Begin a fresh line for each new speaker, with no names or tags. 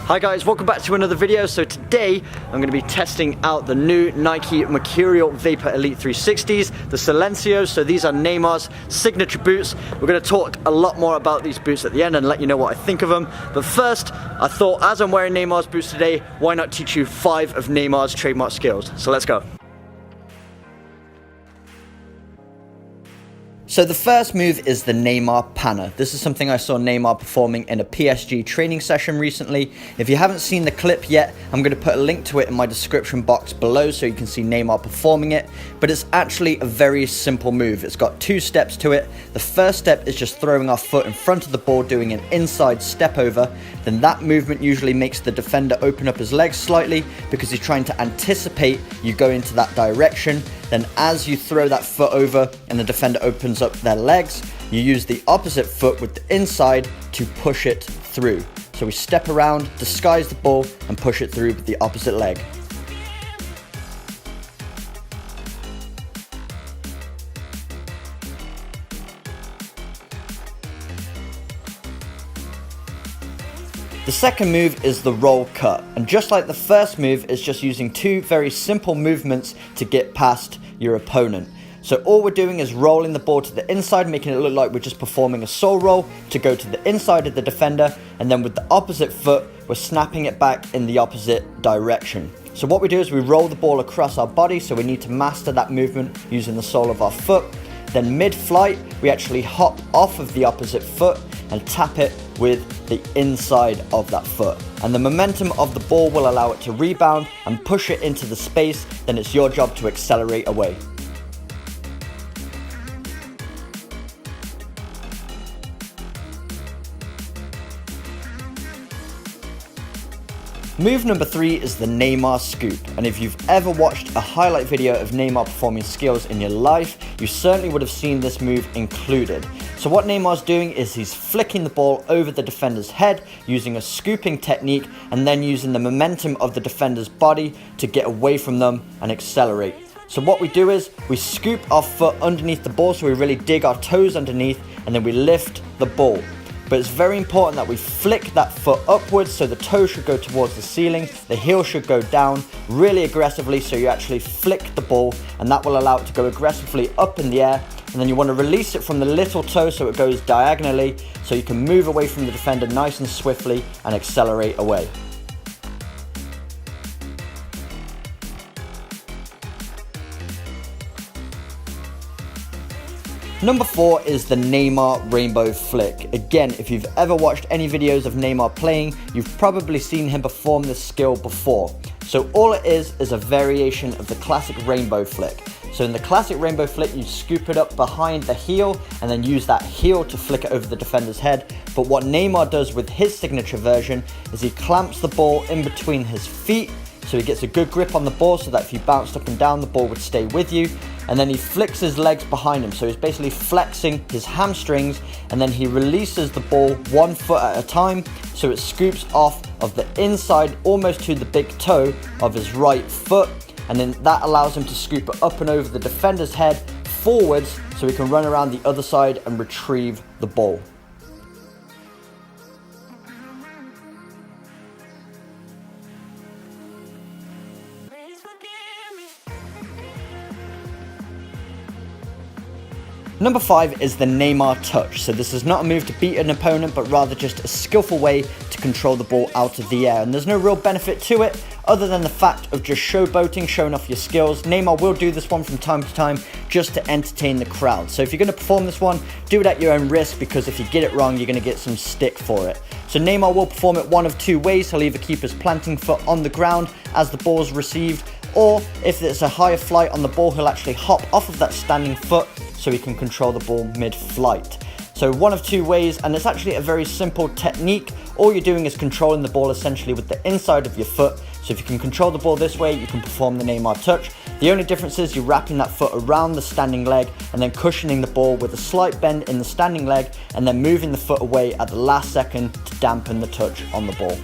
Hi guys, welcome back to another video. So today I'm going to be testing out the new Nike Mercurial Vapor Elite 360s, the Silencio. So these are Neymar's signature boots. We're going to talk a lot more about these boots at the end and let you know what I think of them. But first, I thought as I'm wearing Neymar's boots today, why not teach you 5 of Neymar's trademark skills? So let's go. So the first move is the Neymar Panna. This is something I saw Neymar performing in a PSG training session recently. If you haven't seen the clip yet, I'm going to put a link to it in my description box below so you can see Neymar performing it. But it's actually a very simple move. It's got 2 steps to it. The first step is just throwing our foot in front of the ball, doing an inside step over. Then that movement usually makes the defender open up his legs slightly because he's trying to anticipate you go into that direction. Then as you throw that foot over and the defender opens up their legs, you use the opposite foot with the inside to push it through. So we step around, disguise the ball, and push it through with the opposite leg. The second move is the roll cut, and just like the first move, it's just using 2 very simple movements to get past your opponent. So all we're doing is rolling the ball to the inside, making it look like we're just performing a sole roll to go to the inside of the defender, and then with the opposite foot, we're snapping it back in the opposite direction. So what we do is we roll the ball across our body, so we need to master that movement using the sole of our foot. Then mid-flight, we actually hop off of the opposite foot and tap it with the inside of that foot. And the momentum of the ball will allow it to rebound and push it into the space. Then it's your job to accelerate away. Move number 3 is the Neymar scoop, and if you've ever watched a highlight video of Neymar performing skills in your life, you certainly would have seen this move included. So what Neymar's doing is he's flicking the ball over the defender's head using a scooping technique and then using the momentum of the defender's body to get away from them and accelerate. So what we do is we scoop our foot underneath the ball, so we really dig our toes underneath, and then we lift the ball. But it's very important that we flick that foot upwards, so the toe should go towards the ceiling, the heel should go down really aggressively, so you actually flick the ball, and that will allow it to go aggressively up in the air. And then you want to release it from the little toe so it goes diagonally, so you can move away from the defender nice and swiftly and accelerate away. Number 4 is the Neymar Rainbow Flick. Again, if you've ever watched any videos of Neymar playing, you've probably seen him perform this skill before. So all it is a variation of the classic Rainbow Flick. So in the classic Rainbow Flick, you scoop it up behind the heel and then use that heel to flick it over the defender's head. But what Neymar does with his signature version is he clamps the ball in between his feet, so he gets a good grip on the ball so that if you bounced up and down, the ball would stay with you. And then he flicks his legs behind him, so he's basically flexing his hamstrings, and then he releases the ball 1 foot at a time, so it scoops off of the inside almost to the big toe of his right foot, and then that allows him to scoop it up and over the defender's head forwards so he can run around the other side and retrieve the ball. Number 5 is the Neymar touch. So this is not a move to beat an opponent, but rather just a skillful way to control the ball out of the air. And there's no real benefit to it other than the fact of just showboating, showing off your skills. Neymar will do this one from time to time just to entertain the crowd. So if you're going to perform this one, do it at your own risk, because if you get it wrong, you're going to get some stick for it. So Neymar will perform it one of 2 ways. He'll either keep his planting foot on the ground as the ball's received, or if it's a higher flight on the ball, he'll actually hop off of that standing foot so he can control the ball mid-flight. So one of 2 ways, and it's actually a very simple technique. All you're doing is controlling the ball essentially with the inside of your foot. So if you can control the ball this way, you can perform the Neymar touch. The only difference is you're wrapping that foot around the standing leg and then cushioning the ball with a slight bend in the standing leg, and then moving the foot away at the last second to dampen the touch on the ball.